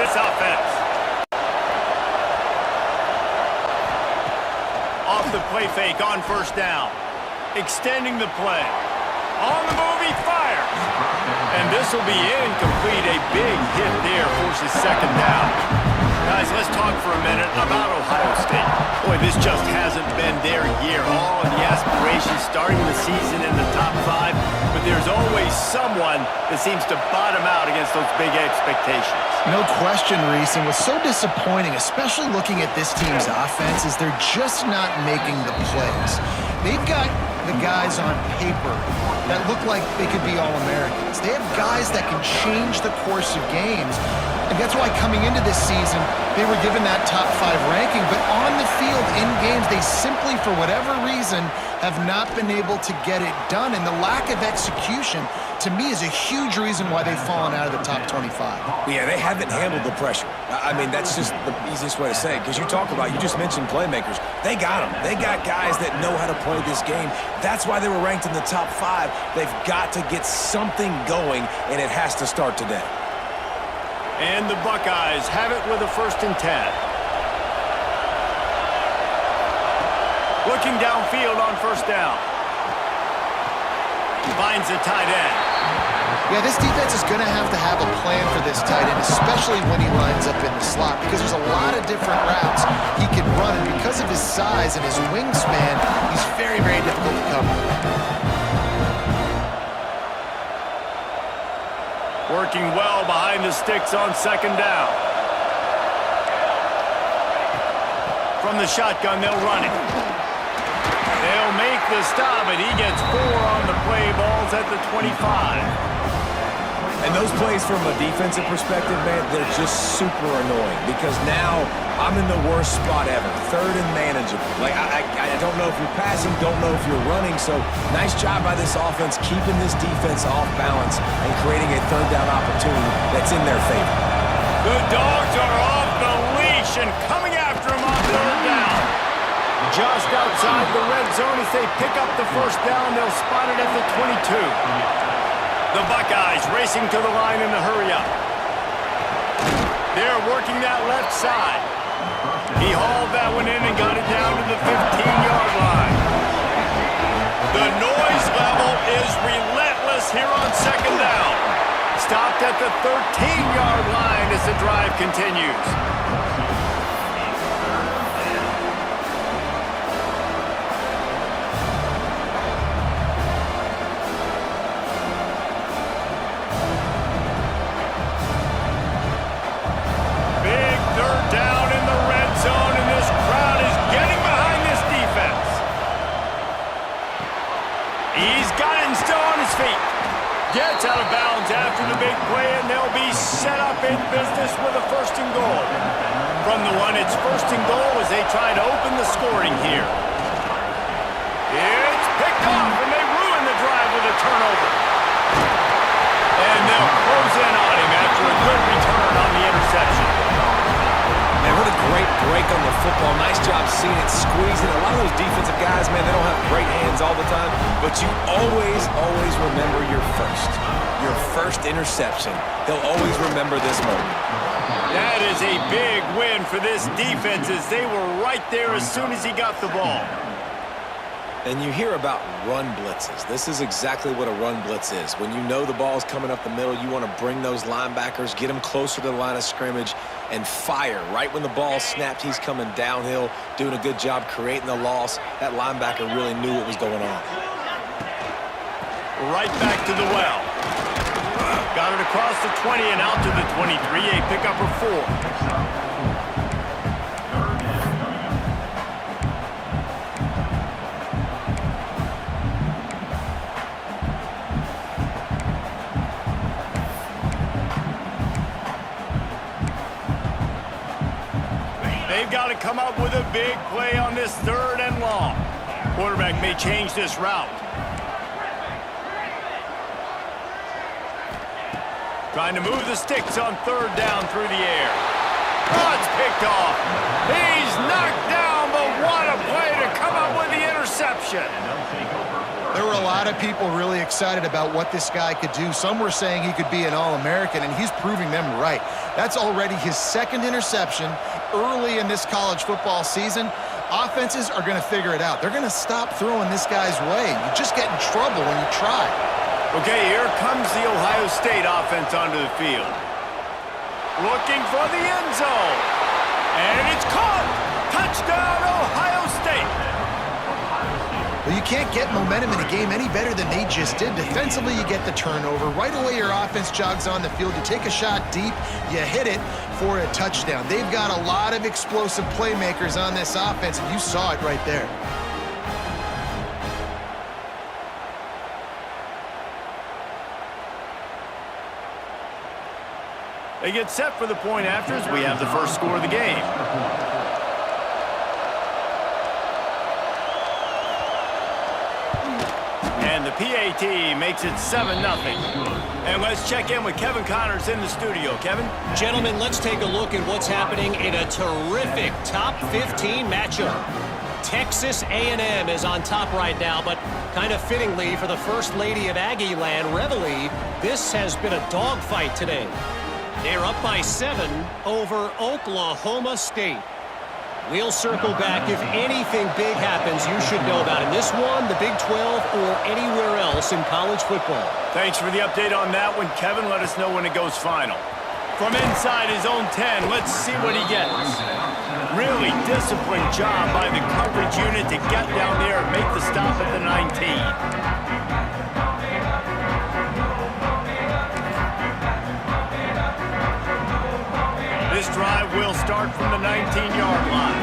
this offense. Off the play fake on first down. Extending the play. On the move, he fires. And this will be incomplete. A big hit there forces second down. Guys, let's talk for a minute about Ohio State. Boy, this just hasn't been their year. All of the aspirations starting the season in the top 5, but there's always someone that seems to bottom out against those big expectations. No question, Reese, and what's so disappointing, especially looking at this team's offense, is they're just not making the plays. They've got the guys on paper that look like they could be All-Americans. They have guys that can change the course of games. And that's why coming into this season, they were given that top 5 ranking. But on the field, in games, they simply, for whatever reason, have not been able to get it done. And the lack of execution, to me, is a huge reason why they've fallen out of the top 25. Yeah, they haven't handled the pressure. I mean, that's just the easiest way to say it. Because you just mentioned playmakers. They got them. They got guys that know how to play this game. That's why they were ranked in the top 5. They've got to get something going, and it has to start today. And the Buckeyes have it with a 1st and 10. Looking downfield on first down. Finds a tight end. Yeah, this defense is going to have a plan for this tight end, especially when he lines up in the slot, because there's a lot of different routes he can run, and because of his size and his wingspan, he's very, very difficult to cover. Working well behind the sticks on second down. From the shotgun, they'll run it. They'll make the stop, and he gets 4 on the play. Ball's at the 25. And those plays from a defensive perspective, man, they're just super annoying because now I'm in the worst spot ever. 3rd and manageable. Like, I don't know if you're passing, don't know if you're running. So nice job by this offense keeping this defense off balance and creating a 3rd down opportunity that's in their favor. The Dogs are off the leash and coming after him on 3rd down. Just outside the red zone as they pick up the 1st down. They'll spot it at the 22. The Buckeyes racing to the line in the hurry-up. They're working that left side. He hauled that one in and got it down to the 15-yard line. The noise level is relentless here on second down. Stopped at the 13-yard line as the drive continues. Gets out of bounds after the big play, and they'll be set up in business with a 1st and goal. From the 1, it's 1st and goal as they try to open the scoring here. It's picked off, and they ruin the drive with a turnover. And they'll close in on him after a good return on the interception. Man, what a great break on the football. Nice job seeing it, squeezing. A lot of those defensive guys, man, they don't have great hands all the time, but you always remember your first interception. They'll always remember this moment. That is a big win for this defense as they were right there as soon as he got the ball. And you hear about run blitzes. This is exactly what a run blitz is. When you know the ball's coming up the middle, you want to bring those linebackers, get them closer to the line of scrimmage, and fire. Right when the ball snapped, he's coming downhill, doing a good job creating the loss. That linebacker really knew what was going on. Right back to the well. Got it across the 20 and out to the 23, a pickup of 4. They've got to come up with a big play on this 3rd and long. Quarterback may change this route. Trying to move the sticks on 3rd down through the air. Oh, it's picked off. He's knocked down, but what a play to come up with the interception. There were a lot of people really excited about what this guy could do. Some were saying he could be an All-American, and he's proving them right. That's already his second interception early in this college football season. Offenses are going to figure it out. They're going to stop throwing this guy's way. You just get in trouble when you try. Okay, here comes the Ohio State offense onto the field. Looking for the end zone. And it's caught. Touchdown, Ohio State. Well, you can't get momentum in a game any better than they just did. Defensively, you get the turnover. Right away, your offense jogs on the field. You take a shot deep, you hit it for a touchdown. They've got a lot of explosive playmakers on this offense, and you saw it right there. They get set for the point after as we have the first score of the game. And the PAT makes it 7-0. And let's check in with Kevin Connors in the studio. Kevin? Gentlemen, let's take a look at what's happening in a terrific top 15 matchup. Texas A&M is on top right now, but kind of fittingly for the First Lady of Aggie Land, Reveille, this has been a dogfight today. They're up by 7 over Oklahoma State. We'll circle back. If anything big happens, you should know about it. This one, the Big 12, or anywhere else in college football. Thanks for the update on that one, Kevin. Let us know when it goes final. From inside his own 10, let's see what he gets. Really disciplined job by the coverage unit to get down there and make the stop at the 19. This drive will start from the 19-yard line.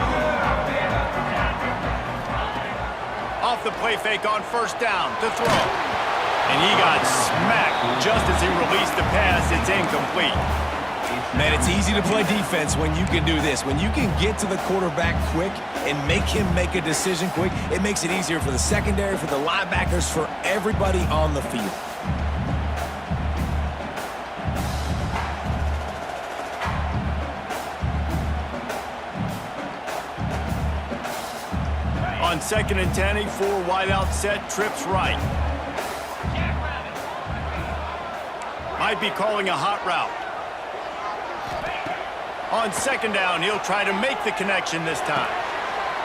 Off the play fake on first down to throw. And he got smacked just as he released the pass. It's incomplete. Man, it's easy to play defense when you can do this. When you can get to the quarterback quick and make him make a decision quick, it makes it easier for the secondary, for the linebackers, for everybody on the field. On 2nd and 10, a 4 wide out set, trips right. Might be calling a hot route. On 2nd down, he'll try to make the connection this time.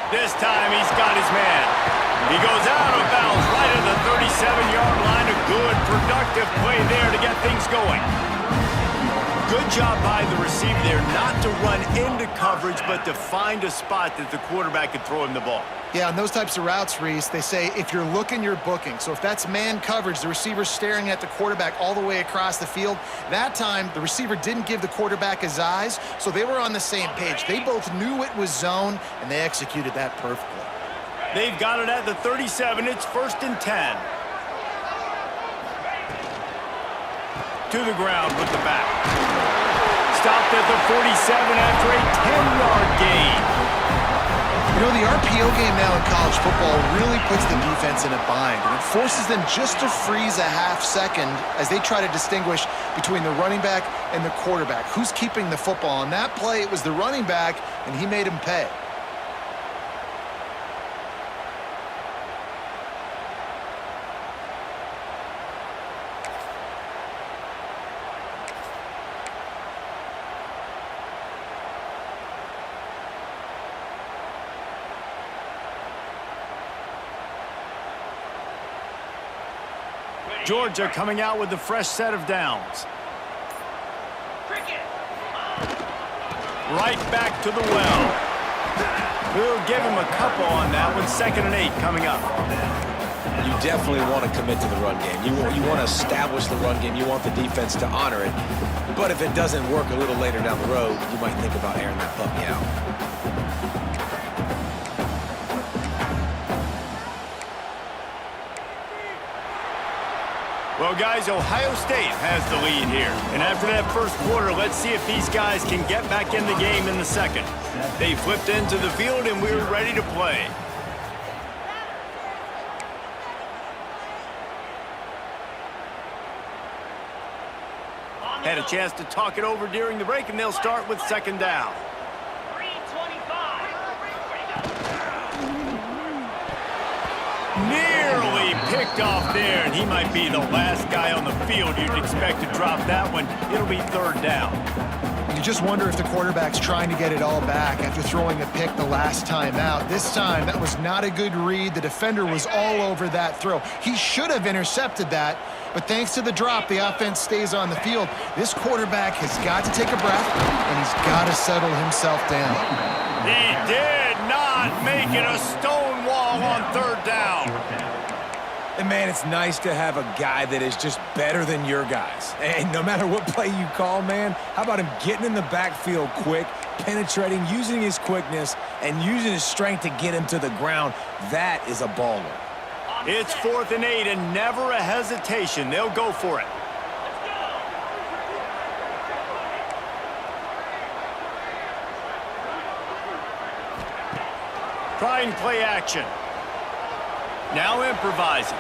This time, he's got his man. He goes out of bounds right at the 37-yard line. A good, productive play there to get things going. Good job by the receiver there not to run into coverage, but to find a spot that the quarterback could throw him the ball. Yeah, on those types of routes, Reese, they say if you're looking, you're booking. So if that's man coverage, the receiver's staring at the quarterback all the way across the field. That time, the receiver didn't give the quarterback his eyes, so they were on the same page. They both knew it was zone, and they executed that perfectly. They've got it at the 37. It's 1st and 10. To the ground with the back. Stopped at the 47 after a 10-yard gain. You know, the RPO game now in college football really puts the defense in a bind, and it forces them just to freeze a half second as they try to distinguish between the running back and the quarterback. Who's keeping the football? On that play, it was the running back, and he made him pay. Georgia coming out with a fresh set of downs. Right back to the well. We'll give him a couple on that one. 2nd and 8 coming up. You definitely want to commit to the run game. You want to establish the run game. You want the defense to honor it. But if it doesn't work a little later down the road, you might think about airing that puppy out. Well, guys, Ohio State has the lead here. And after that first quarter, let's see if these guys can get back in the game in the second. They flipped into the field, and we're ready to play. Had a chance to talk it over during the break, and they'll start with 2nd down. Nearly picked picked off there, and he might be the last guy on the field you'd expect to drop that one. It'll be third down. You just wonder if the quarterback's trying to get it all back after throwing a pick the last time out. This time, that was not a good read. The defender was all over that throw. He should have intercepted that, but thanks to the drop, the offense stays on the field. This quarterback has got to take a breath, and he's got to settle himself down. He did not make it a stone wall on third down. And, man, it's nice to have a guy that is just better than your guys. And no matter what play you call, man, how about him getting in the backfield quick, penetrating, using his quickness, and using his strength to get him to the ground? That is a baller. It's 4th and 8, and never a hesitation. They'll go for it. Trying play action. Now improvising.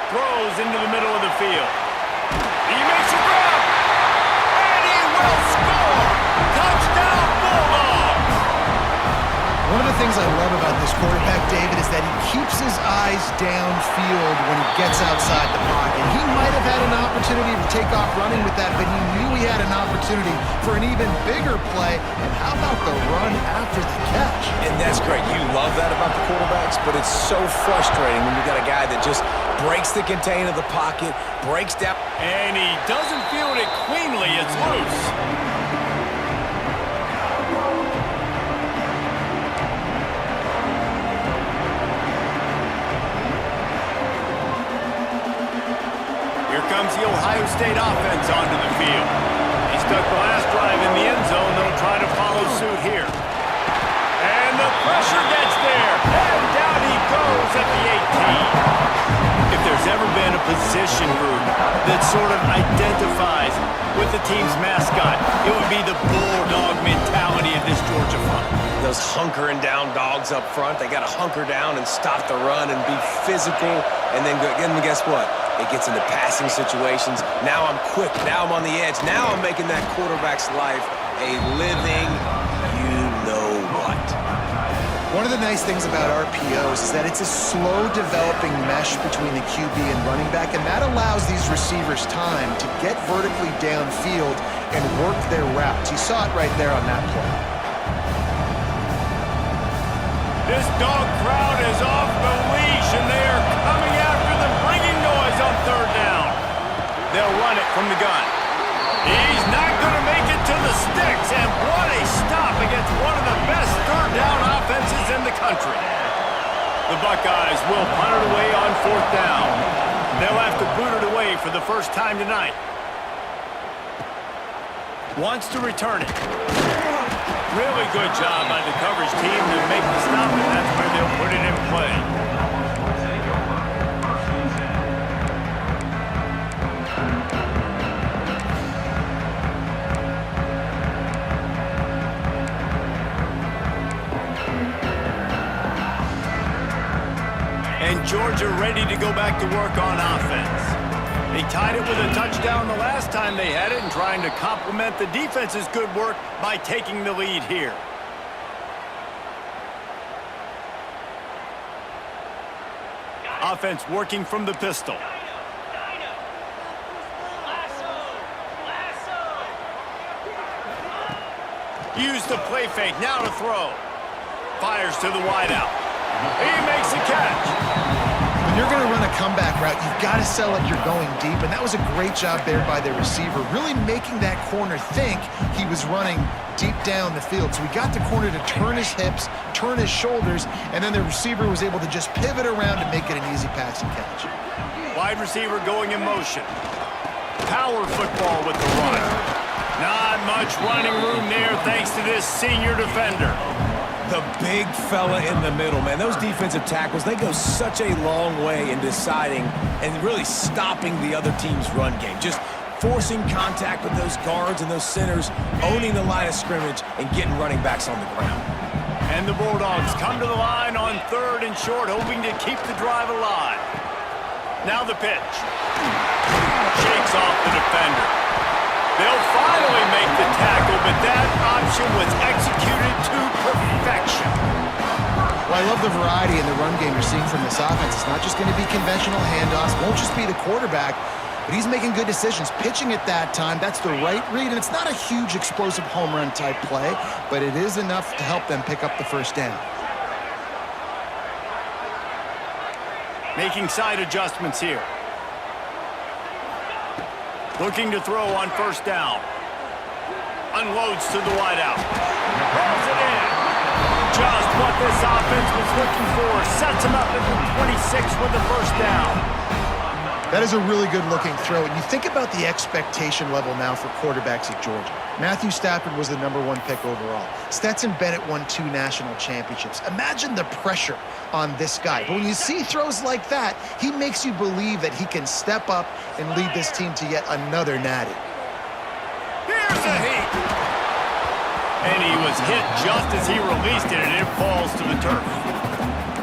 Throws into the middle of the field. He makes a grab. And he will score. Touchdown Bulldogs. One of the things I love about this quarterback, David, is that he keeps his eyes downfield when he gets outside the pocket. He might have had an opportunity to take off running with that, but he knew he had an opportunity for an even bigger play. And how about the run after the catch? And that's great. You love that about the quarterbacks, but it's so frustrating when you got a guy that just breaks the contain of the pocket, breaks down. And he doesn't field it cleanly. It's loose. Here comes the Ohio State offense onto the field. He stuck the last drive in the end zone. They'll try to follow suit here. And the pressure gets there. And down he goes at the 18. If there's ever been a position group that sort of identifies with the team's mascot, it would be the bulldog mentality of this Georgia front. Those hunkering down dogs up front, they got to hunker down and stop the run and be physical. And then guess what? It gets into passing situations. Now I'm quick. Now I'm on the edge. Now I'm making that quarterback's life a living you-know-what. One of the nice things about RPOs is that it's a slow-developing mesh between the QB and running back, and that allows these receivers time to get vertically downfield and work their routes. You saw it right there on that play. This dog crowd is off the leash, and they are coming after them, bringing noise on third down. They'll run it from the gun. He's not going to make it to the sticks, and what a stop against one of the best third down offenses in the country. The Buckeyes will punt it away on fourth down. They'll have to boot it away for the first time tonight. Wants to return it. Really good job by the coverage team to make the stop, and that's where they'll put it in play. And Georgia ready to go back to work on offense. They tied it with a touchdown the last time they had it and trying to complement the defense's good work by taking the lead here. Offense working from the pistol. Use the play fake, now to throw. Fires to the wideout. He makes a catch. When you're going to run a comeback route, you've got to sell it you're going deep, and that was a great job there by the receiver, really making that corner think he was running deep down the field. So he got the corner to turn his hips, turn his shoulders, and then the receiver was able to just pivot around and make it an easy pass and catch. Wide receiver going in motion. Power football with the run. Not much running room there thanks to this senior defender. The big fella in the middle, man. Those defensive tackles, they go such a long way in deciding and really stopping the other team's run game. Just forcing contact with those guards and those centers, owning the line of scrimmage, and getting running backs on the ground. And the Bulldogs come to the line on third and short, hoping to keep the drive alive. Now the pitch. Shakes off the defender. They'll finally make the tackle, but that option was executed to perfection. Well, I love the variety in the run game you're seeing from this offense. It's not just going to be conventional handoffs. Won't just be the quarterback, but he's making good decisions. Pitching at that time, that's the right read, and it's not a huge explosive home run type play, but it is enough to help them pick up the first down. Making side adjustments here. Looking to throw on first down. Unloads to the wideout. Rolls it in. Just what this offense was looking for. Sets him up at the 26 with the first down. That is a really good-looking throw. And you think about the expectation level now for quarterbacks at Georgia. Matthew Stafford was the #1 pick overall. Stetson Bennett won 2 national championships. Imagine the pressure on this guy. But when you see throws like that, he makes you believe that he can step up and lead this team to yet another natty. Here's a heat. And he was hit just as he released it, and it falls to the turf.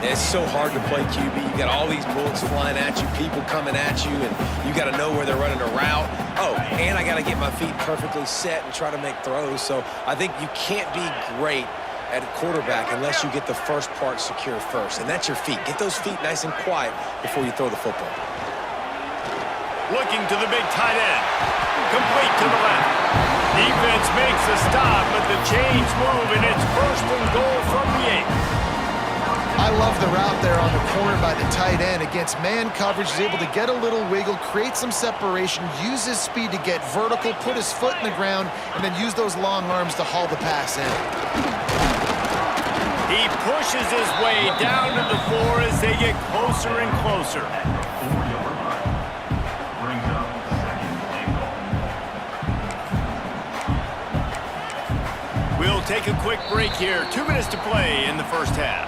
It's so hard to play QB. You got all these bullets flying at you, people coming at you, and you got to know where they're running a route. Oh, and I got to get my feet perfectly set and try to make throws. So I think you can't be great at quarterback unless you get the first part secure first, and that's your feet. Get those feet nice and quiet before you throw the football. Looking to the big tight end. Complete to the left. Defense makes a stop, but the chains move, and it's 1st and goal from the 8. I love the route there on the corner by the tight end. Against man coverage, he's able to get a little wiggle, create some separation, use his speed to get vertical, put his foot in the ground, and then use those long arms to haul the pass in. He pushes his way down to the floor as they get closer and closer. We'll take a quick break here. 2 minutes to play in the first half.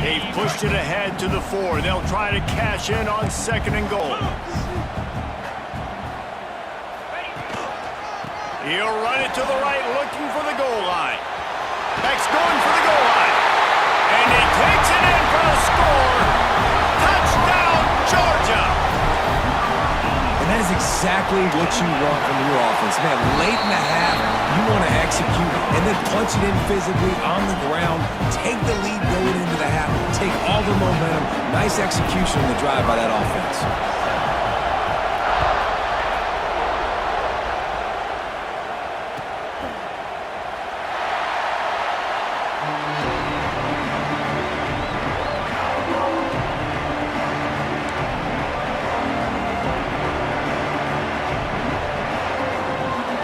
They've pushed it ahead to the 4. They'll try to cash in on 2nd and goal. He'll run it to the right, looking for the goal line. Beck's going for the goal line. And he takes it in for a score. Touchdown, Georgia! And that is exactly what you want from your offense. Man, late in the half, you want to execute and then punch it in physically on the ground. Take the lead going into the half. Take all the momentum. Nice execution on the drive by that offense.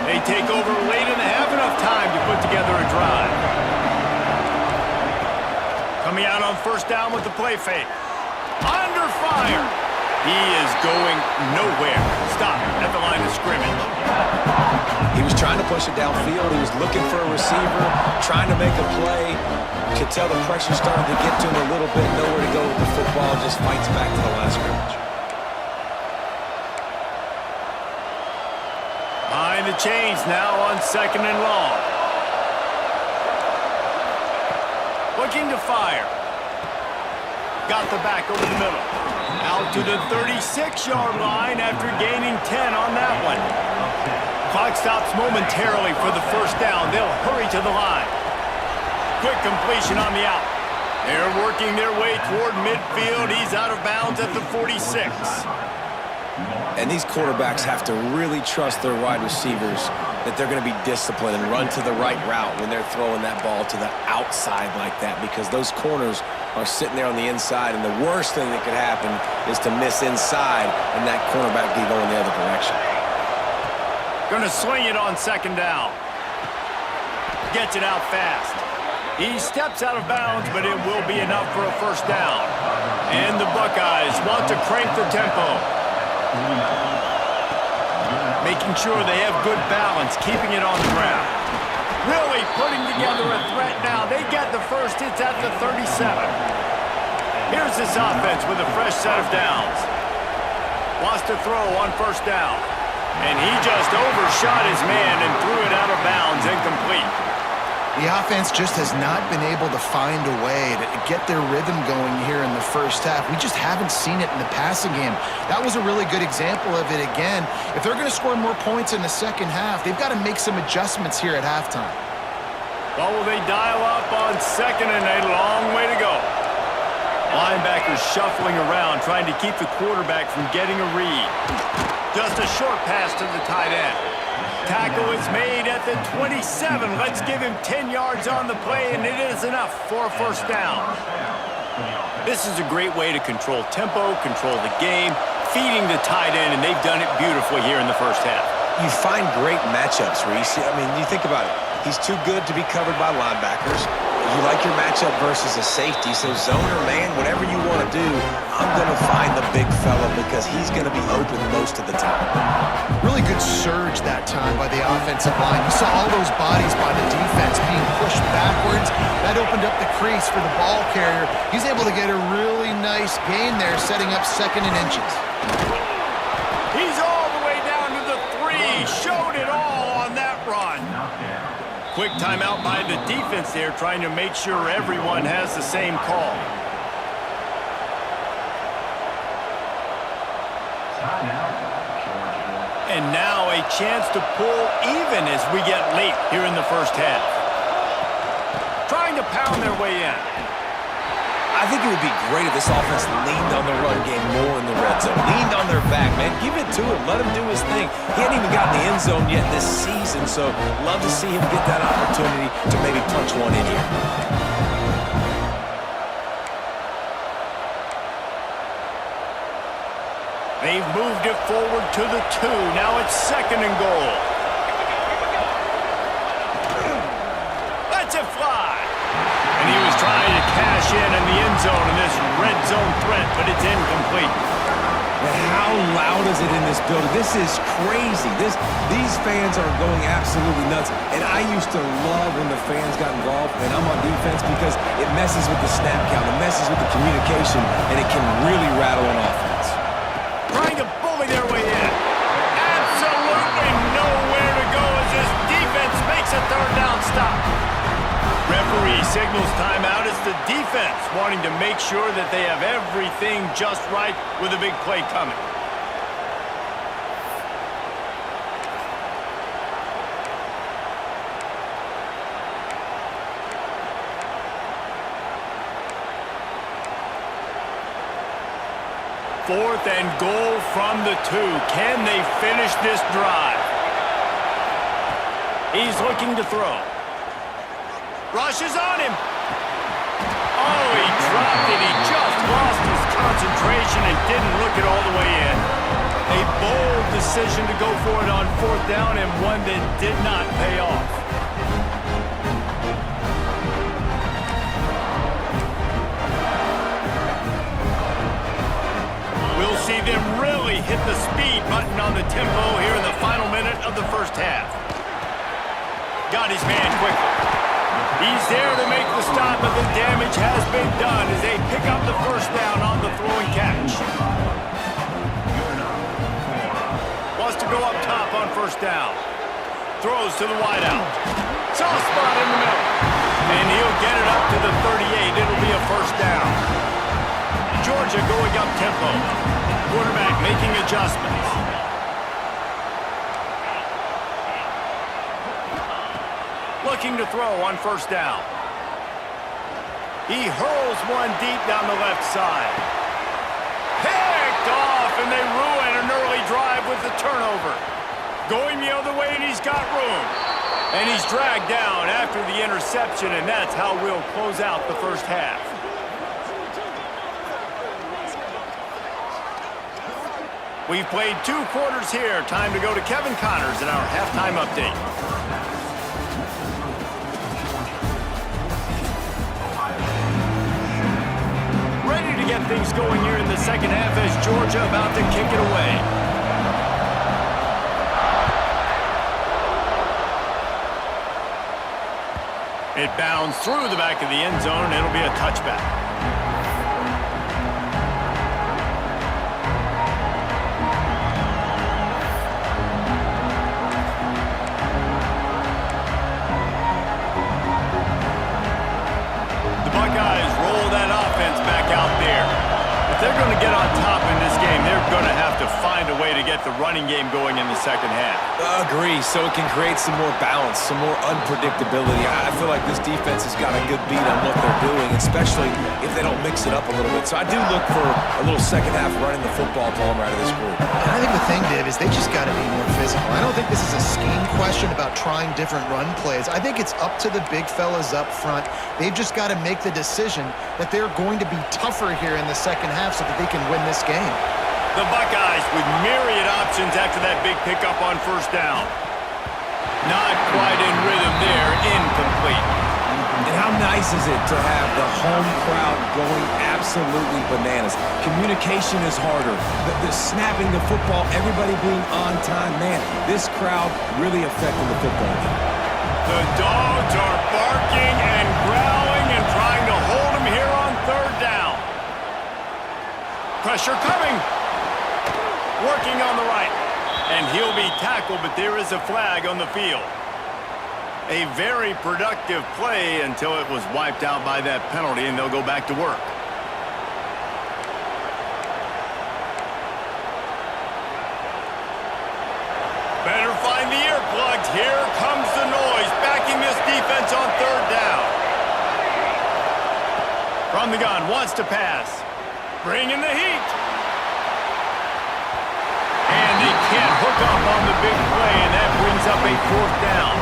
They take over late in the half, enough time to put together a drive. Coming out on first down with the play fake. Under fire. He is going nowhere. Stop at the line of scrimmage. He was trying to push it downfield. He was looking for a receiver, trying to make a play. You could tell the pressure started to get to him a little bit. Nowhere to go with the football. Just fights back to the line of scrimmage. Behind the chains now on 2nd and long. Looking to fire. Got the back over the middle. Out to the 36-yard line after gaining 10 on that one. Clock stops momentarily for the first down. They'll hurry to the line. Quick completion on the out. They're working their way toward midfield. He's out of bounds at the 46. And these quarterbacks have to really trust their wide receivers that they're going to be disciplined and run to the right route when they're throwing that ball to the outside like that, because those corners are sitting there on the inside, and the worst thing that could happen is to miss inside and that cornerback be going the other direction. Going to swing it on 2nd down. Gets it out fast. He steps out of bounds, but it will be enough for a first down. And the Buckeyes want to crank the tempo. Making sure they have good balance, keeping it on the ground. Really putting together a threat now. They get the first. It's at the 37. Here's this offense with a fresh set of downs. Wants to throw on first down. And he just overshot his man and threw it out of bounds, incomplete. The offense just has not been able to find a way to get their rhythm going here in the first half. We just haven't seen it in the passing game. That was a really good example of it again. If they're going to score more points in the second half, they've got to make some adjustments here at halftime. Well, will they dial up on second and a long way to go? Linebackers shuffling around, trying to keep the quarterback from getting a read. Just a short pass to the tight end. Tackle is made at the 27. Let's give him 10 yards on the play, and it is enough for a first down. This is a great way to control tempo, control the game, feeding the tight end, and they've done it beautifully here in the first half. You find great matchups, Reese. I mean, you think about it. He's too good to be covered by linebackers. You like your matchup versus a safety, so zone or man, whatever you want to do, I'm going to find the big fella because he's going to be open most of the time. Really good surge that time by the offensive line. You saw all those bodies by the defense being pushed backwards. That opened up the crease for the ball carrier. He's able to get a really nice gain there, setting up second and inches. He's all the way down to the 3. Showed it all on that run. Quick timeout by the defense there, trying to make sure everyone has the same call. And now a chance to pull even as we get late here in the first half. Trying to pound their way in. I think it would be great if this offense leaned on the run game more in the red zone. Leaned on their back, man. Give it to him. Let him do his thing. He hadn't even gotten the end zone yet this season, so love to see him get that opportunity to maybe punch one in here. They've moved it forward to the 2. Now it's second and goal. Let's it fly. And he was trying to cash in the end zone in this red zone threat, but it's incomplete. And how loud is it in this building? This is crazy. These fans are going absolutely nuts. And I used to love when the fans got involved, and I'm on defense because it messes with the snap count, it messes with the communication, and it can really rattle an offense. Trying to bully their way in. Absolutely nowhere to go as this defense makes a third down stop. Referee signals timeout. It's the defense wanting to make sure that they have everything just right with a big play coming. Fourth and goal from the 2. Can they finish this drive? He's looking to throw. Rushes on him. Oh, he dropped it. He just lost his concentration and didn't look it all the way in. A bold decision to go for it on fourth down and one that did not pay off. We'll see them really hit the speed button on the tempo here in the final minute of the first half. Got his man quickly. He's there to make the stop, but the damage has been done as they pick up the first down on the throw and catch. Wants to go up top on first down. Throws to the wideout. Soft spot in the middle. And he'll get it up to the 38. It'll be a first down. Georgia going up tempo. Quarterback making adjustments. Looking to throw on first down. He hurls one deep down the left side. Picked off, and they ruin an early drive with the turnover. Going the other way, and he's got room. And he's dragged down after the interception, and that's how we'll close out the first half. We've played 2 quarters here. Time to go to Kevin Connors in our halftime update. Ready to get things going here in the second half as Georgia about to kick it away. It bounds through the back of the end zone, and it'll be a touchback. gets back out there. If they're going to get on top in this game, they're going to have to find a way to get the running game going in the second half. Agree, so it can create some more balance, some more unpredictability. I feel like this defense has got a good beat on what they're doing, especially if they don't mix it up a little bit. So I do look for a little second half running the football poem out of this group. And I think the thing, Dave, is they just got to be more physical. I don't think this is a scheme question about trying different run plays. I think it's up to the big fellas up front. They've just got to make the decision that they're going to be tougher here in the second half so that they can win this game. The Buckeyes with myriad options after that big pickup on first down. Not quite in rhythm there, incomplete. And how nice is it to have the home crowd going absolutely bananas? Communication is harder. The snapping the football, everybody being on time. Man, this crowd really affecting the football game. The Dogs are barking and growling and trying to hold him here on third down. Pressure coming. Working on the right. And he'll be tackled, but there is a flag on the field. A very productive play until it was wiped out by that penalty, and they'll go back to work. Better find the earplugs. Here comes the noise, backing this defense on third down. From the gun, wants to pass. Bringing the heat. And they can't hook up on the big play, and that brings up a fourth down.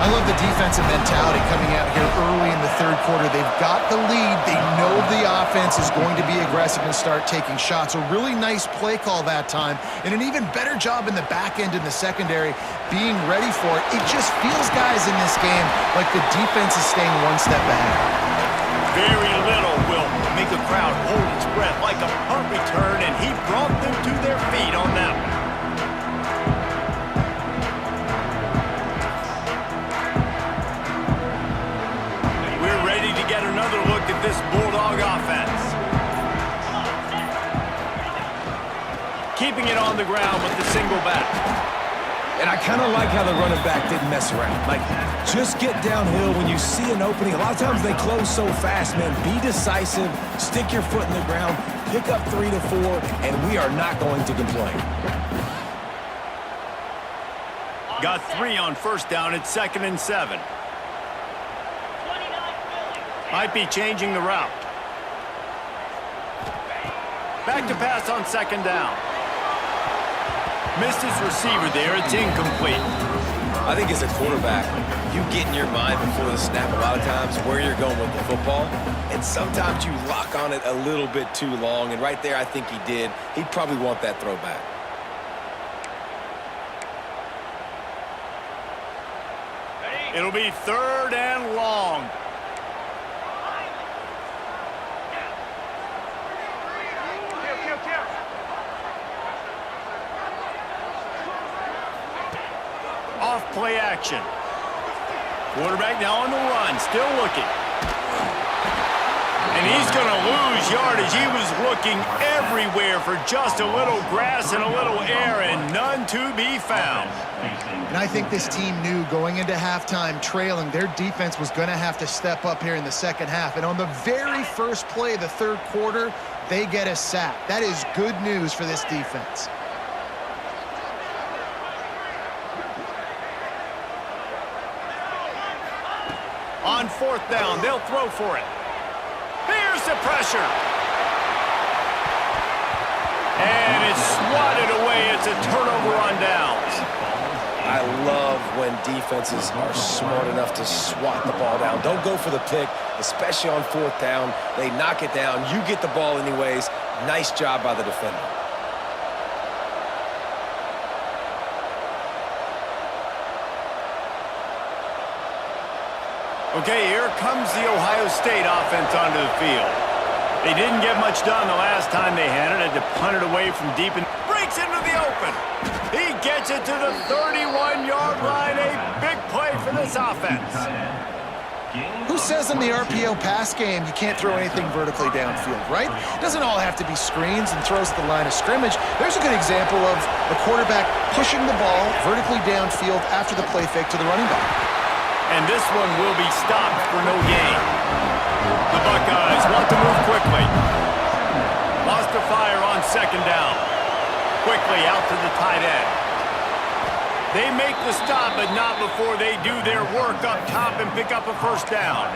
I love the defensive mentality coming out here early in the third quarter. They've got the lead. They know the offense is going to be aggressive and start taking shots. A really nice play call that time, and an even better job in the back end in the secondary being ready for it. It just feels, guys, in this game like the defense is staying one step ahead. Very little will make a crowd hold its breath like a punt return, and he brought them to their feet on that one. We're ready to get another look at this Bulldog offense. Keeping it on the ground with the single back. And I kind of like how the running back didn't mess around. Like, just get downhill when you see an opening. A lot of times they close so fast, man. Be decisive, stick your foot in the ground, pick up 3 to 4, and we are not going to complain. Got 3 on first down. It's 2nd and 7. Might be changing the route. Back to pass on 2nd down. Missed his receiver there. It's incomplete. I think as a quarterback, you get in your mind before the snap a lot of times where you're going with the football, and sometimes you lock on it a little bit too long, and right there I think he did. He'd probably want that throw back. It'll be 3rd and long. Off play action. Quarterback now on the run, still looking. And he's going to lose yardage. He was looking everywhere for just a little grass and a little air, and none to be found. And I think this team knew going into halftime trailing, their defense was going to have to step up here in the second half. And on the very first play of the third quarter, they get a sack. That is good news for this defense. On 4th down, they'll throw for it. Here's the pressure. And it's swatted away. It's a turnover on downs. I love when defenses are smart enough to swat the ball down. Don't go for the pick, especially on 4th down. They knock it down. You get the ball anyways. Nice job by the defender. Okay, here comes the Ohio State offense onto the field. They didn't get much done the last time they had it. Had to punt it away from deep and breaks into the open. He gets it to the 31-yard line. A big play for this offense. Who says in the RPO pass game you can't throw anything vertically downfield, right? It doesn't all have to be screens and throws at the line of scrimmage. There's a good example of a quarterback pushing the ball vertically downfield after the play fake to the running back. And this one will be stopped for no gain. The Buckeyes want to move quickly. Lost a fire on second down. Quickly out to the tight end. They make the stop, but not before they do their work up top and pick up a first down.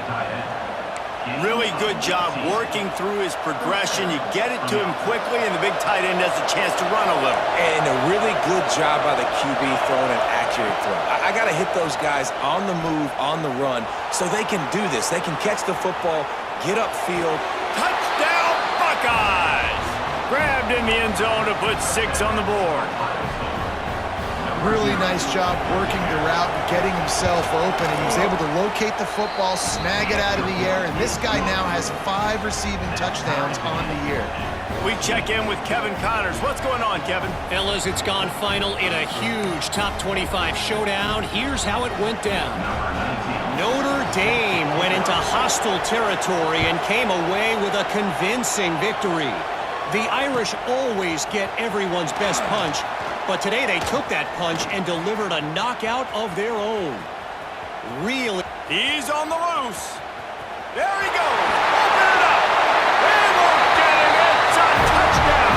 Really good job working through his progression. You get it to him quickly, and the big tight end has a chance to run a little. And a really good job by the QB throwing an accurate throw. I got to hit those guys on the move, on the run, so they can do this. They can catch the football, get upfield. Touchdown, Buckeyes! Grabbed in the end zone to put 6 on the board. Really nice job working the route and getting himself open. And he was able to locate the football, snag it out of the air, and this guy now has 5 receiving touchdowns on the year. We check in with Kevin Connors. What's going on, Kevin? Fellas, it's gone final in a huge top 25 showdown. Here's how it went down. Notre Dame went into hostile territory and came away with a convincing victory. The Irish always get everyone's best punch, but today they took that punch and delivered a knockout of their own. Really. He's on the loose. There he goes. Open it up. They won't get him. It's a touchdown.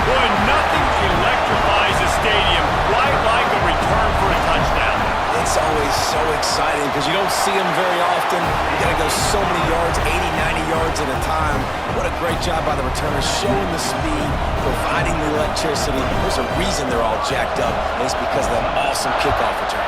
Boy, nothing electrifies a stadium quite like a return for a touchdown. It's always so exciting because you don't see them very often. You got to go so many yards, 80, 90 yards at a time. What a great job by the returners, showing the speed, providing the electricity. There's a reason they're all jacked up, and it's because of that awesome kickoff return.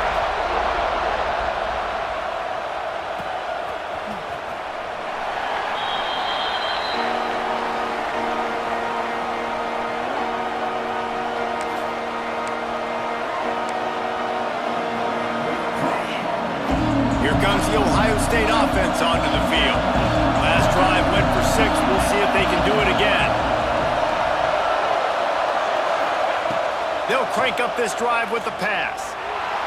Here comes the Ohio State offense onto the field. Last drive went for 6. We'll see if they can do it again. They'll crank up this drive with the pass.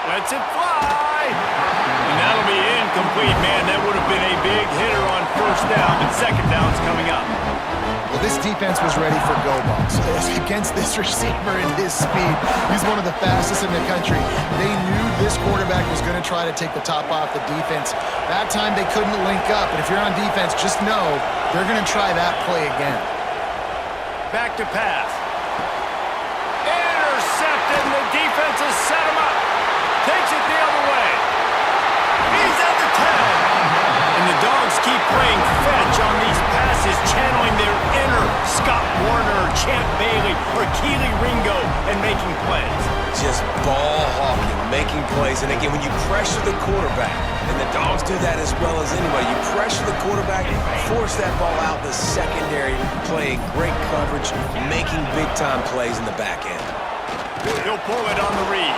Lets it fly. And that'll be incomplete, man. That would have been a big hitter on first down, but second down's coming up. Well, this defense was ready for go balls. Against this receiver and his speed, he's one of the fastest in the country. They knew this quarterback was going to try to take the top off the defense. That time they couldn't link up, and if you're on defense, just know they're going to try that play again. Back to pass. Intercepted, and the defense has set him up. Takes it the other way. He's at the 10. And the Dogs keep playing fetch on these passes, channeling their inner Scott Warner, Champ Bailey, or Keely Ringo, and making plays. Just ball hawking, making plays. And again, when you pressure the quarterback, and the Dogs do that as well as anybody, you pressure the quarterback, force that ball out the secondary, playing great coverage, making big-time plays in the back end. He'll pull it on the read.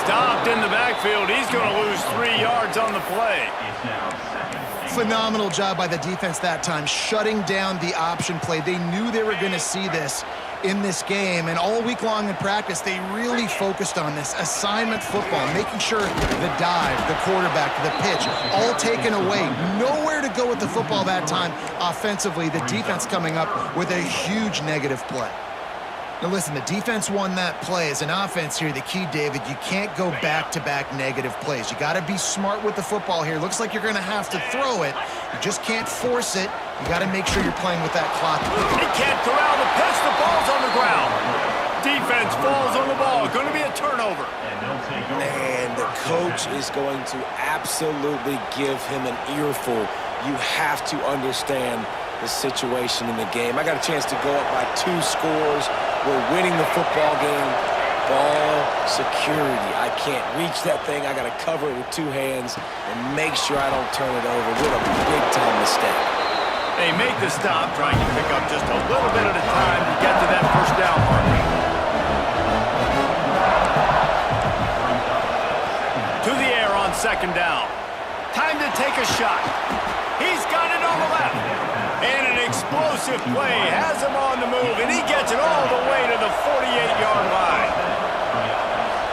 Stopped in the backfield. He's going to lose 3 yards on the play. Phenomenal job by the defense that time, shutting down the option play. They knew they were going to see this in this game, and all week long in practice, they really focused on this assignment football, making sure the dive, the quarterback, the pitch, all taken away. Nowhere to go with the football that time offensively. The defense coming up with a huge negative play. Now listen, the defense won that play. As an offense here, the key, David, you can't go back-to-back negative plays. You got to be smart with the football here. Looks like you're going to have to throw it. You just can't force it. You got to make sure you're playing with that clock. He can't corral the pitch. The ball's on the ground. Defense falls on the ball. Going to be a turnover. And the coach is going to absolutely give him an earful. You have to understand the situation in the game. I got a chance to go up by 2 scores. We're winning the football game. Ball security. I can't reach that thing. I got to cover it with 2 hands and make sure I don't turn it over. What a big-time mistake. They make the stop, trying to pick up just a little bit at a time to get to that first down mark. To the air on second down. Time to take a shot. He's got it on the left. And an explosive play has him on the move, and he gets it all the way to the 48-yard line.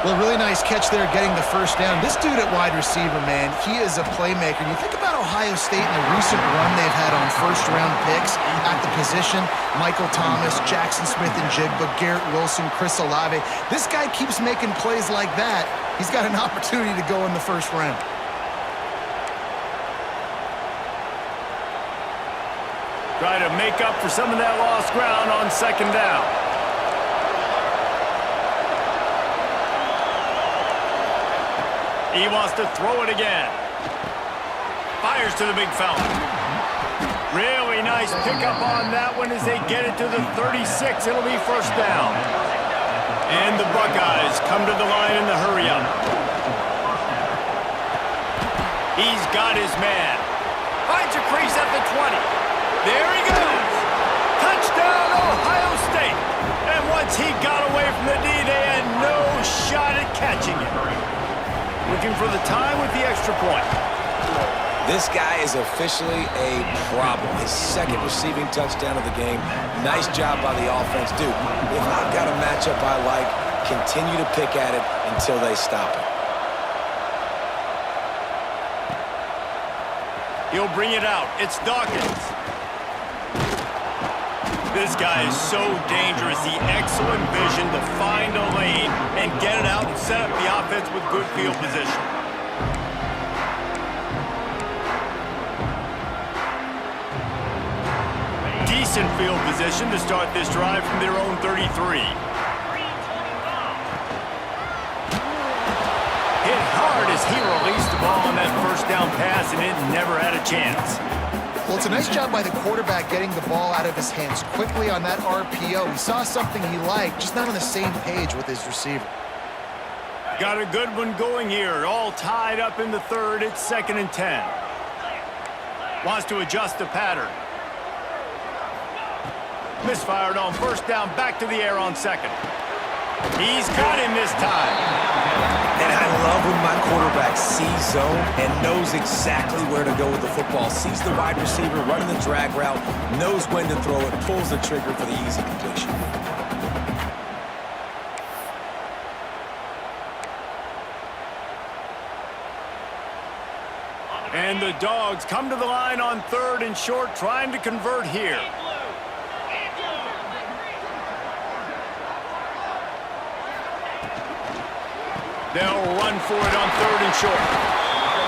Well, really nice catch there getting the first down. This dude at wide receiver, man, he is a playmaker. You think about Ohio State and the recent run they've had on first-round picks at the position. Michael Thomas, Jackson Smith-Njigba, Garrett Wilson, Chris Olave. This guy keeps making plays like that. He's got an opportunity to go in the first round. Try to make up for some of that lost ground on second down. He wants to throw it again. Fires to the big fella. Really nice pickup on that one as they get it to the 36. It'll be first down. And the Buckeyes come to the line in the hurry-up. He's got his man. Finds a crease at the 20. There he goes. Touchdown, Ohio State. And once he got away from the D, they had no shot at catching it. Looking for the tie with the extra point. This guy is officially a problem. His second receiving touchdown of the game. Nice job by the offense. Dude, if I've got a matchup I like, continue to pick at it until they stop it. He'll bring it out. It's Dawkins. This guy is so dangerous. The excellent vision to find a lane and get it out and set up the offense with good field position. Decent field position to start this drive from their own 33. Hit hard as he released the ball on that first down pass, and it never had a chance. Well, it's a nice job by the quarterback getting the ball out of his hands quickly on that RPO. He saw something he liked, just not on the same page with his receiver. Got a good one going here. All tied up in the third. It's 2nd and 10. Wants to adjust the pattern. Misfired on first down. Back to the air on second. He's got him this time. And I love when my quarterback sees zone and knows exactly where to go with the football. Sees the wide receiver running the drag route, knows when to throw it, pulls the trigger for the easy completion. And the Dogs come to the line on 3rd and short, trying to convert here. They'll run for it on 3rd and short.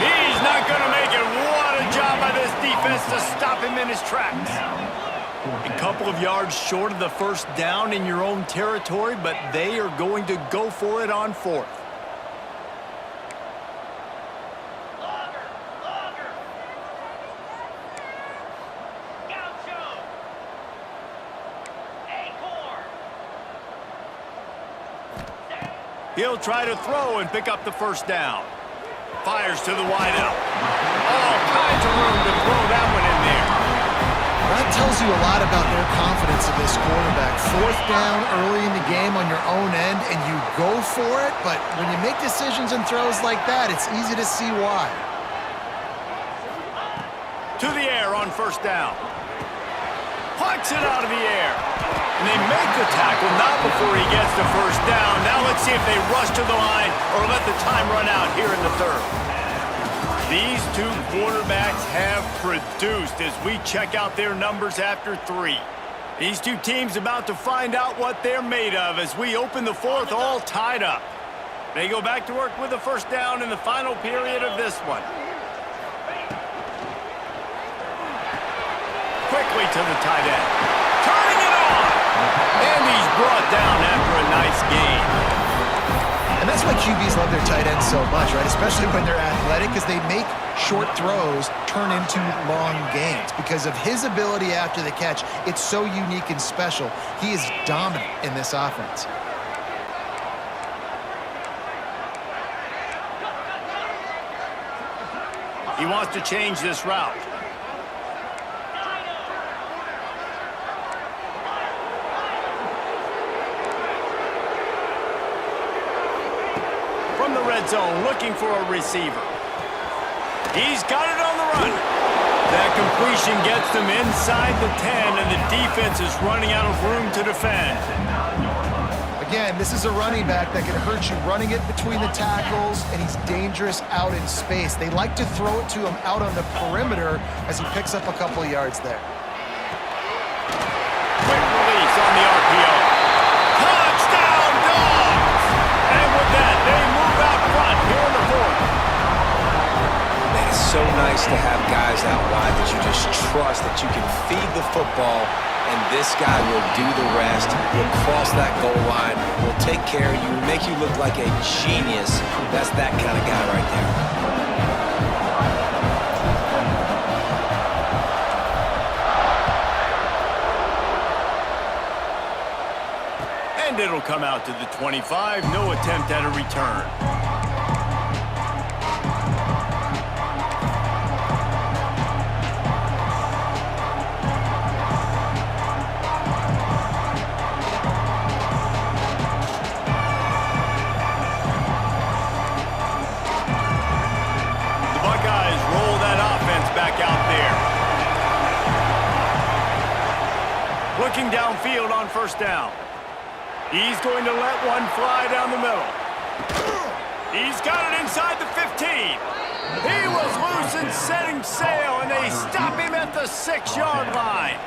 He's not going to make it. What a job by this defense to stop him in his tracks. A couple of yards short of the first down in your own territory, but they are going to go for it on 4th. He'll try to throw and pick up the first down. Fires to the wideout. All kinds of room to throw that one in there. That tells you a lot about their confidence of this quarterback. 4th down early in the game on your own end, and you go for it, but when you make decisions and throws like that, it's easy to see why. To the air on first down. Pucks it out of the air. And they make the tackle, not before he gets the first down. Now let's see if they rush to the line or let the time run out here in the 3rd. These two quarterbacks have produced as we check out their numbers after 3. These two teams about to find out what they're made of as we open the 4th all tied up. They go back to work with the first down in the final period of this one. Quickly to the tight end. Turning it on! And he's brought down after a nice gain. And that's why QBs love their tight ends so much, right? Especially when they're athletic, because they make short throws turn into long gains. Because of his ability after the catch, it's so unique and special. He is dominant in this offense. He wants to change this route. From the red zone, looking for a receiver. He's got it on the run. That completion gets them inside the 10, and the defense is running out of room to defend. Again, this is a running back that can hurt you running it between the tackles, and he's dangerous out in space. They like to throw it to him out on the perimeter as he picks up a couple of yards there. Quick release on the RPO. Touchdown, Dogs! And with that, they move out front here in the 4th. Man, it's so nice to have guys out wide that you just trust that you can feed the football, and this guy will do the rest. He'll cross that goal line, will take care of you, make you look like a genius. That's that kind of guy right there. And it'll come out to the 25. No attempt at a return. The Buckeyes roll that offense back out there. Looking downfield on first down. He's going to let one fly down the middle. He's got it inside the 15. He was loose and setting sail, and they stop him at the 6-yard line.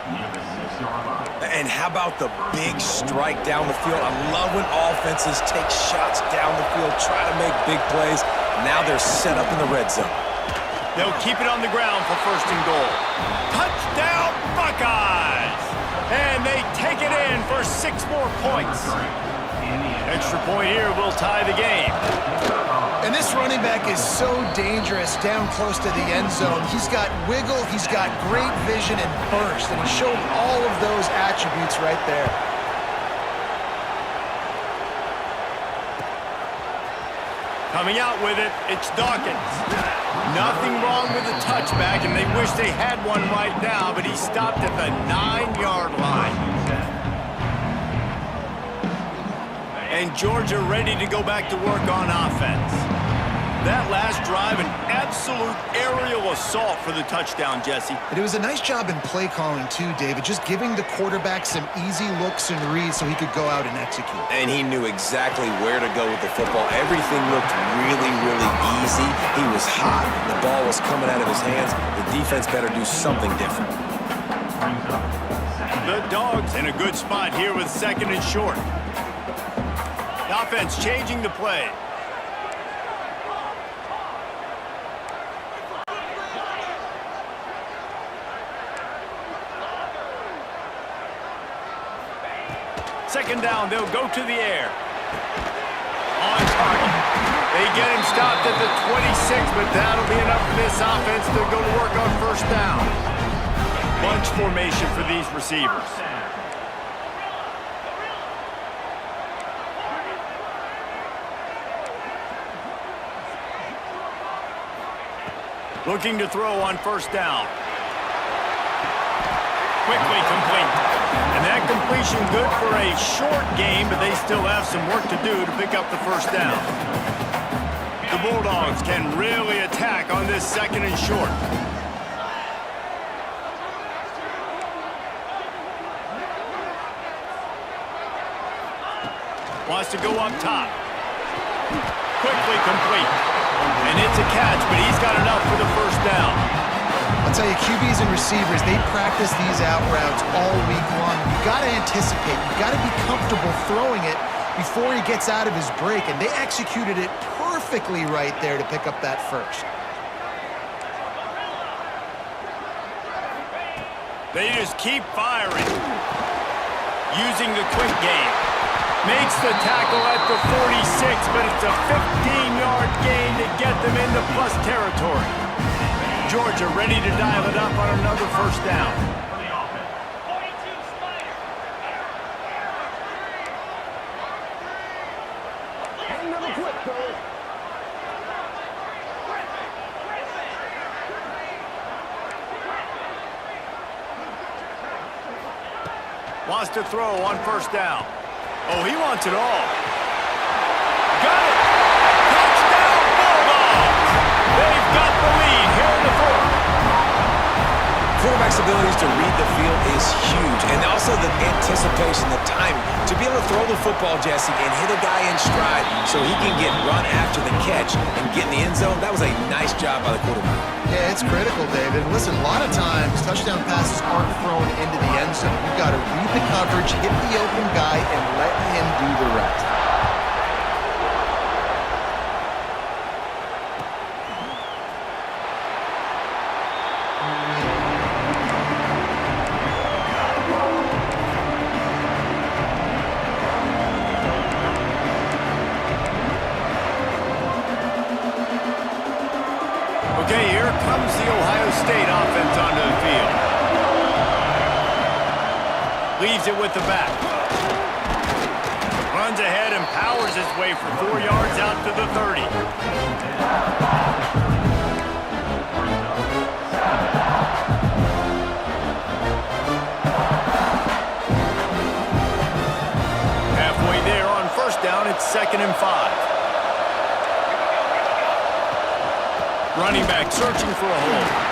And how about the big strike down the field? I love when offenses take shots down the field, try to make big plays. Now they're set up in the red zone. They'll keep it on the ground for first and goal. Touchdown, Buckeyes! And they take it in for 6 more points. Extra point here will tie the game. And this running back is so dangerous down close to the end zone. He's got wiggle, he's got great vision and burst, and he showed all of those attributes right there. Coming out with it, it's Dawkins. Nothing wrong with the touchback, and they wish they had one right now, but he stopped at the 9-yard line. And Georgia ready to go back to work on offense. That last drive, an absolute aerial assault for the touchdown, Jesse. And it was a nice job in play calling too, David, just giving the quarterback some easy looks and reads so he could go out and execute. And he knew exactly where to go with the football. Everything looked really, really easy. He was hot. The ball was coming out of his hands. The defense better do something different. The Dogs in a good spot here with 2nd and short. The offense changing the play. Second down, they'll go to the air. On target. They get him stopped at the 26, but that'll be enough for this offense to go to work on first down. Bunch formation for these receivers. Looking to throw on first down. Quickly complete. And that completion good for a short game, but they still have some work to do to pick up the first down. The Bulldogs can really attack on this 2nd and short. Wants to go up top. Quickly complete. And it's a catch, but he's got enough for the first down. I'll tell you, QBs and receivers, they practice these out routes all week long. You got to anticipate. You got to be comfortable throwing it before he gets out of his break, and they executed it perfectly right there to pick up that first. They just keep firing. Using the quick game. Makes the tackle at the 46, but it's a 15-yard gain to get them into plus territory. Georgia ready to dial it up on another first down. Wants to throw on first down. Oh, he wants it all. Got it! Touchdown, Bulldogs! They've got the lead here in the 4th. Quarterback's abilities to read the field is huge, and also the anticipation, the timing. To be able to throw the football, Jesse, and hit a guy in stride so he can get run after the catch and get in the end zone, that was a nice job by the quarterback. Yeah, it's critical, David. Listen, a lot of times, touchdown passes aren't thrown into the end zone. You've got to read the coverage, hit the open guy, and let him do the rest. Leaves it with the back. Runs ahead and powers his way for 4 yards out to the 30. Halfway there on first down, it's 2nd and 5. Running back searching for a hole.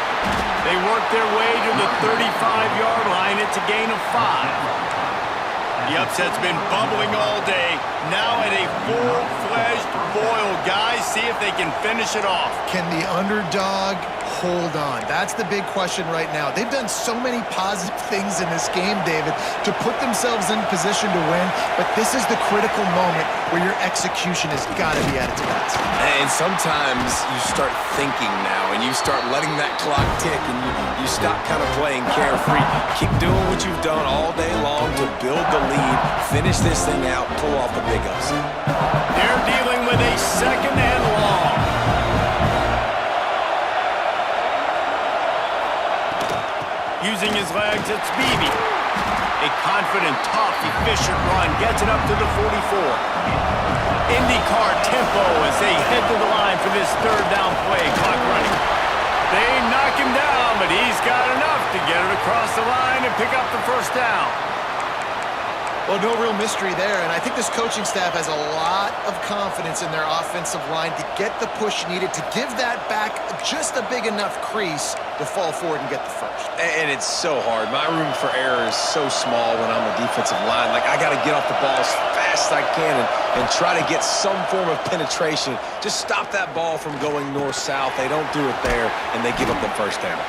They work their way to the 35-yard line. It's a gain of 5. The upset's been bubbling all day. Now at a full-fledged boil. Guys, see if they can finish it off. Can the underdog hold on? That's the big question right now. They've done so many positive things in this game, David, to put themselves in position to win, but this is the critical moment where your execution has got to be at its best. And sometimes you start thinking now, and you start letting that clock tick, and you stop kind of playing carefree. Keep doing what you've done all day long to build the lead, finish this thing out, pull off the big upset. They're dealing with a 2nd and long. Using his legs, it's Beebe. A confident, tough, efficient run gets it up to the 44. IndyCar tempo as they head to the line for this 3rd down play. Clock running. They knock him down, but he's got enough to get it across the line and pick up the 1st down. Well, no real mystery there, and I think this coaching staff has a lot of confidence in their offensive line to get the push needed to give that back just a big enough crease to fall forward and get the 1st. And it's so hard. My room for error is so small when I'm a defensive line. Like, I got to get off the ball as fast as I can and try to get some form of penetration. Just stop that ball from going north-south. They don't do it there, and they give up the 1st down.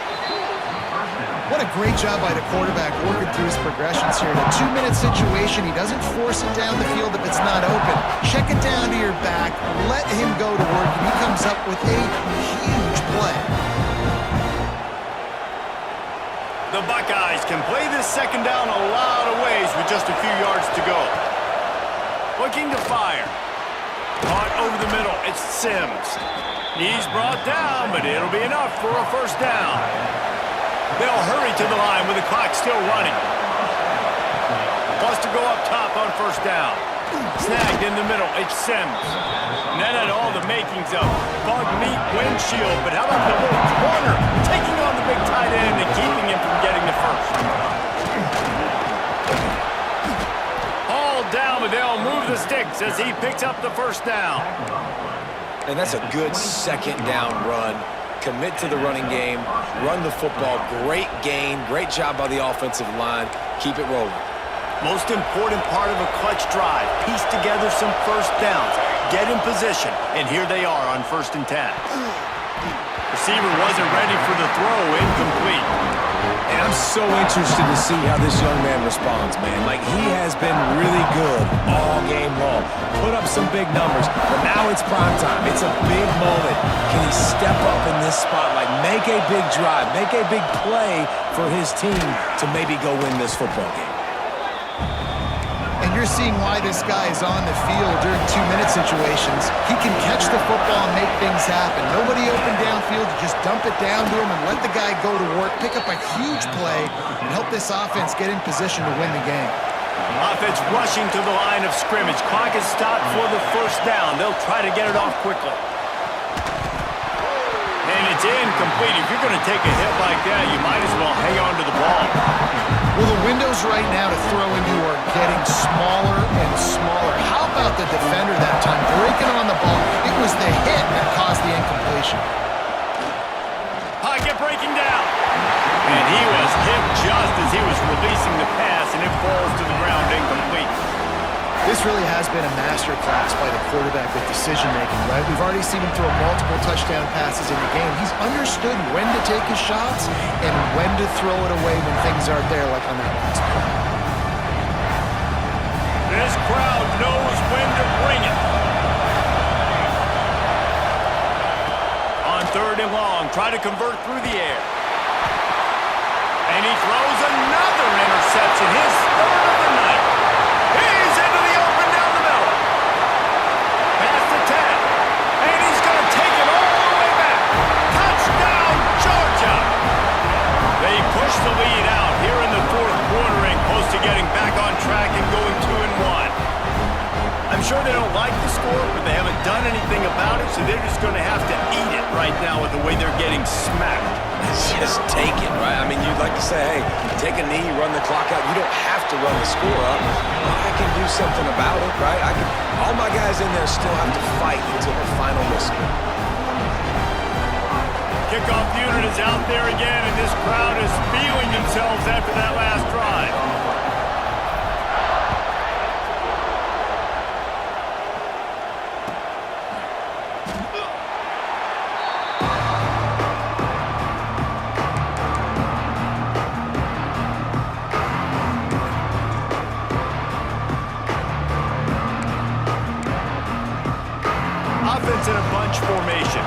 What a great job by the quarterback working through his progressions here. In a 2-minute situation, he doesn't force it down the field if it's not open. Check it down to your back, let him go to work, and he comes up with a huge play. The Buckeyes can play this 2nd down a lot of ways with just a few yards to go. Looking to fire. Caught over the middle, it's Sims. He's brought down, but it'll be enough for a 1st down. They'll hurry to the line with the clock still running. Wants to go up top on 1st down. Snagged in the middle, it's Sims. And that had all the makings of bug meat windshield, but how about the little corner taking on the big tight end and keeping him from getting the 1st? All down, but they'll move the sticks as he picks up the 1st down. And that's a good 2nd down run. Commit to the running game, run the football, great gain, great job by the offensive line, keep it rolling. Most important part of a clutch drive, piece together some 1st downs, get in position, and here they are on 1st and 10. Receiver wasn't ready for the throw, incomplete. And I'm so interested to see how this young man responds, man. Like, he has been really good all game long. Put up some big numbers, but now it's prime time. It's a big moment. Can he step up in this spotlight, make a big drive, make a big play for his team to maybe go win this football game? And you're seeing why this guy is on the field during 2-minute situations. He can catch the football and make things happen. Nobody open downfield, you just dump it down to him and let the guy go to work, pick up a huge play, and help this offense get in position to win the game. Offense rushing to the line of scrimmage. Clock is stopped for the 1st down. They'll try to get it off quickly. And it's incomplete. If you're going to take a hit like that, you might as well hang on to the ball. Well, the windows right now to throw into are getting smaller and smaller. How about the defender that time breaking on the ball? It was the hit that caused the incompletion. Pocket breaking down. And he was hit just as he was releasing the pass, and it falls to the ground incomplete. This really has been a masterclass by the quarterback with decision-making, right? We've already seen him throw multiple touchdown passes in the game. He's understood when to take his shots and when to throw it away when things aren't there, like on that last play. This crowd knows when to bring it. On 3rd and long, try to convert through the air. And he throws another interception, his 3rd of the night. He's into the open down the middle. Past the 10. And he's going to take it all the way back. Touchdown, Georgia. They push the lead out here in the 4th quarter and close to getting back. sure they don't like the score, but they haven't done anything about it, so they're just going to have to eat it right now with the way they're getting smacked. Just take it, right? I mean, you'd like to say, hey, take a knee, run the clock out. You don't have to run the score up. I can do something about it, right? All my guys in there still have to fight until the final whistle. Kickoff unit is out there again, and this crowd is feeling themselves after that last drive. Offense in a bunch formation.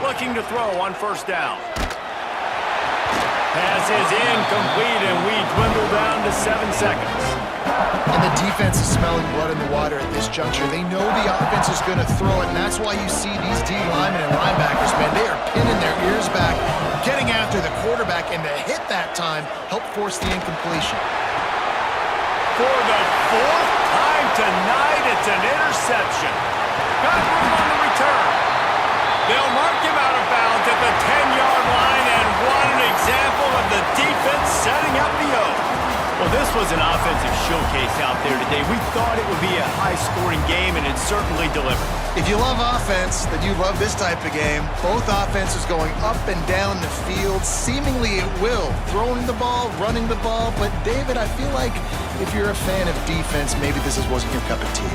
Looking to throw on first down. Pass is incomplete, and we dwindle down to 7 seconds. And the defense is smelling blood in the water at this juncture. They know the offense is going to throw it, and that's why you see these D linemen and linebackers, man, they are pinning their ears back, getting after the quarterback, and to hit that time, help force the incompletion. For the fourth time tonight, it's an interception. Got room on the return. They'll mark him out of bounds at the 10-yard line, and what an example of the defense setting up the O. Well, this was an offensive showcase out there today. We thought it would be a high-scoring game, and it certainly delivered. If you love offense, then you love this type of game. Both offenses going up and down the field, seemingly at will. Throwing the ball, running the ball. But, David, I feel like if you're a fan of defense, maybe this wasn't your cup of tea.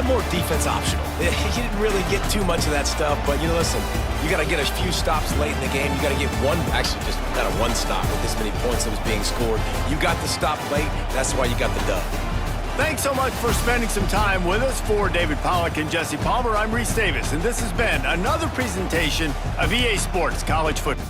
More defense optional. You didn't really get too much of that stuff, but, listen, you got to get a few stops late in the game. You got to get actually just not a one stop with this many points that was being scored. You got the stop late. That's why you got the dub. Thanks so much for spending some time with us. For David Pollack and Jesse Palmer, I'm Reese Davis, and this has been another presentation of EA Sports College Football.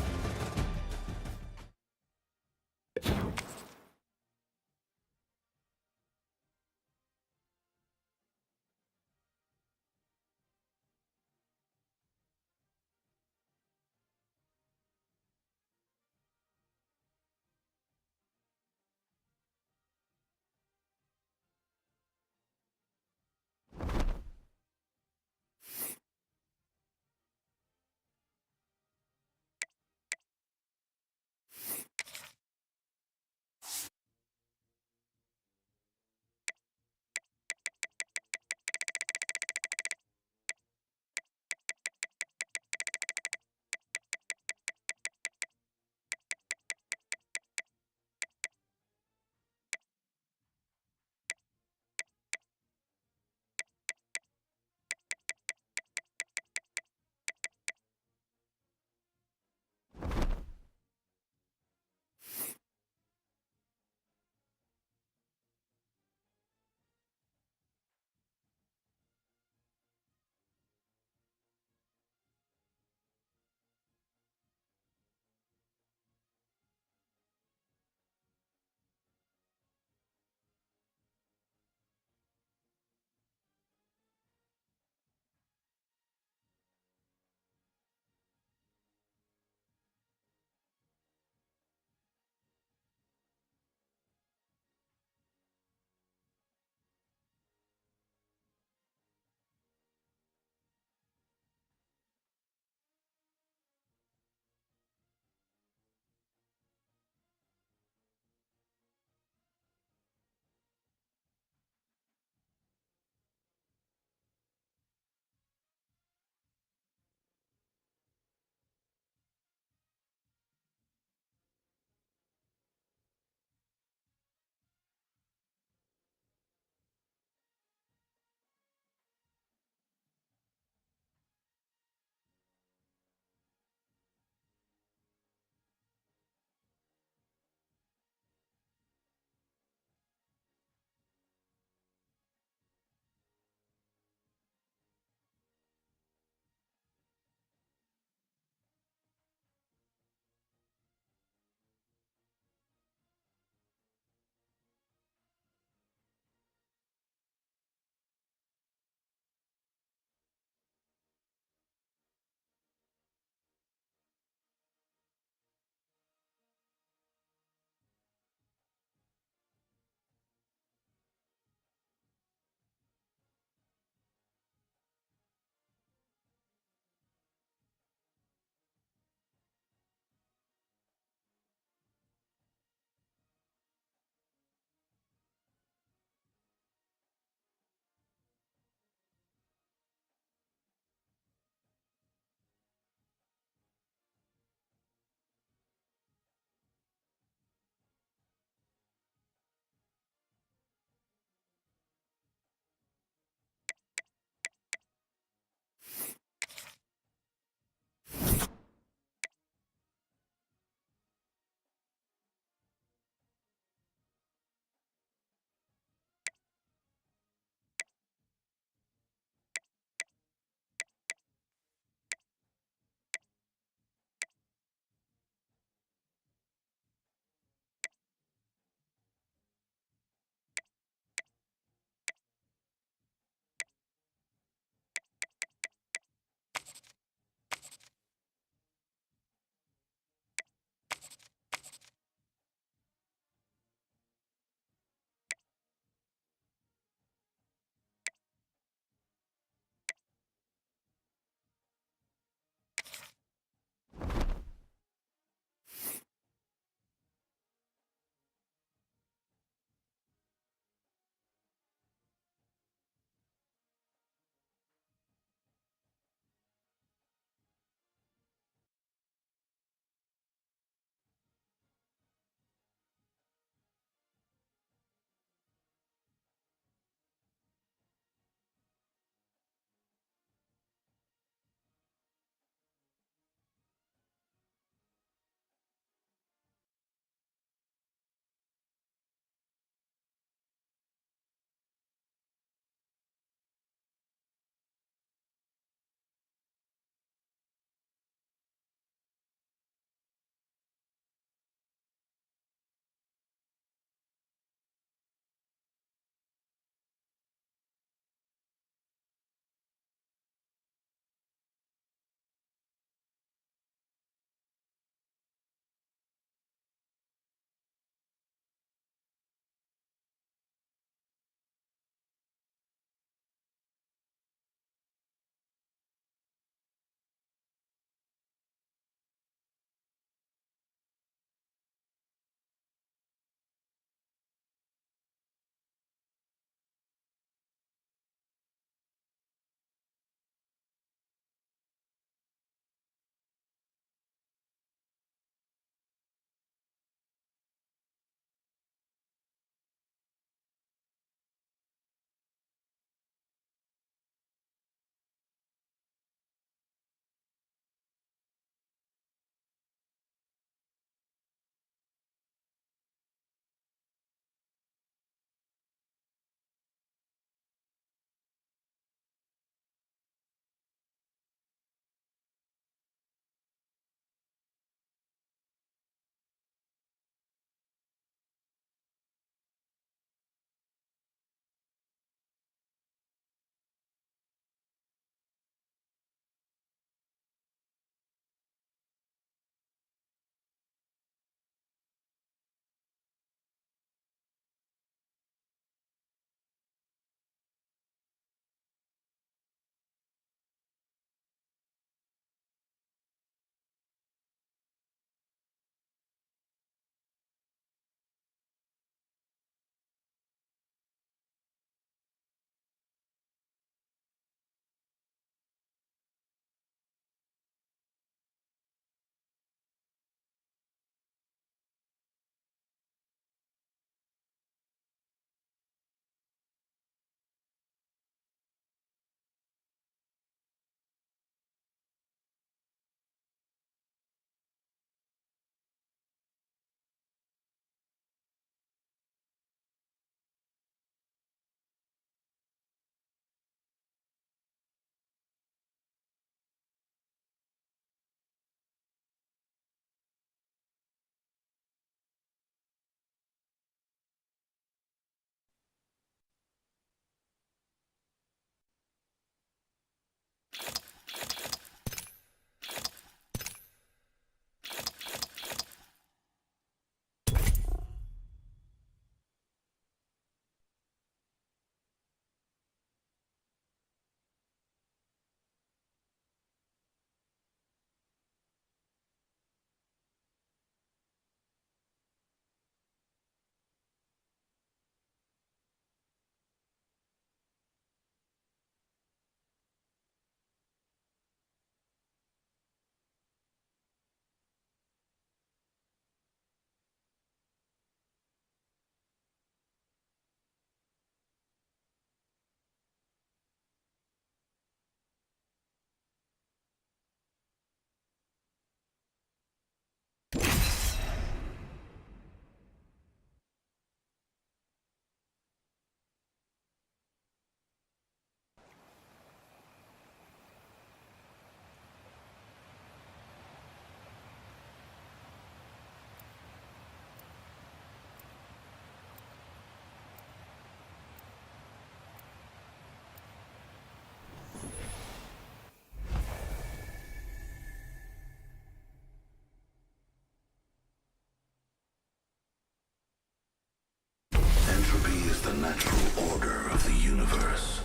the natural order of the universe.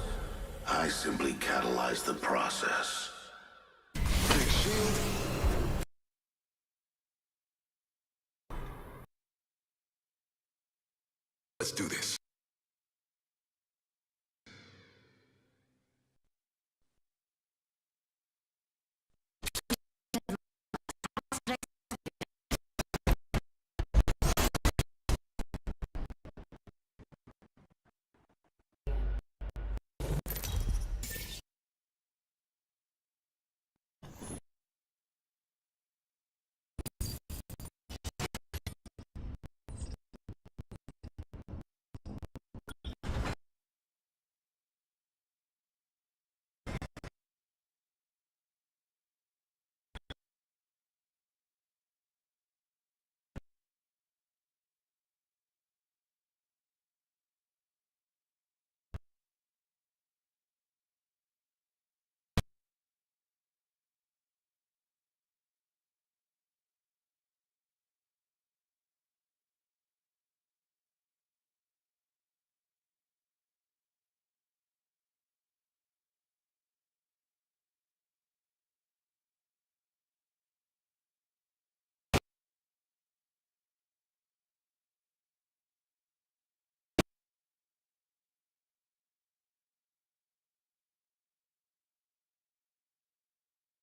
I simply catalyze the process. Let's do this.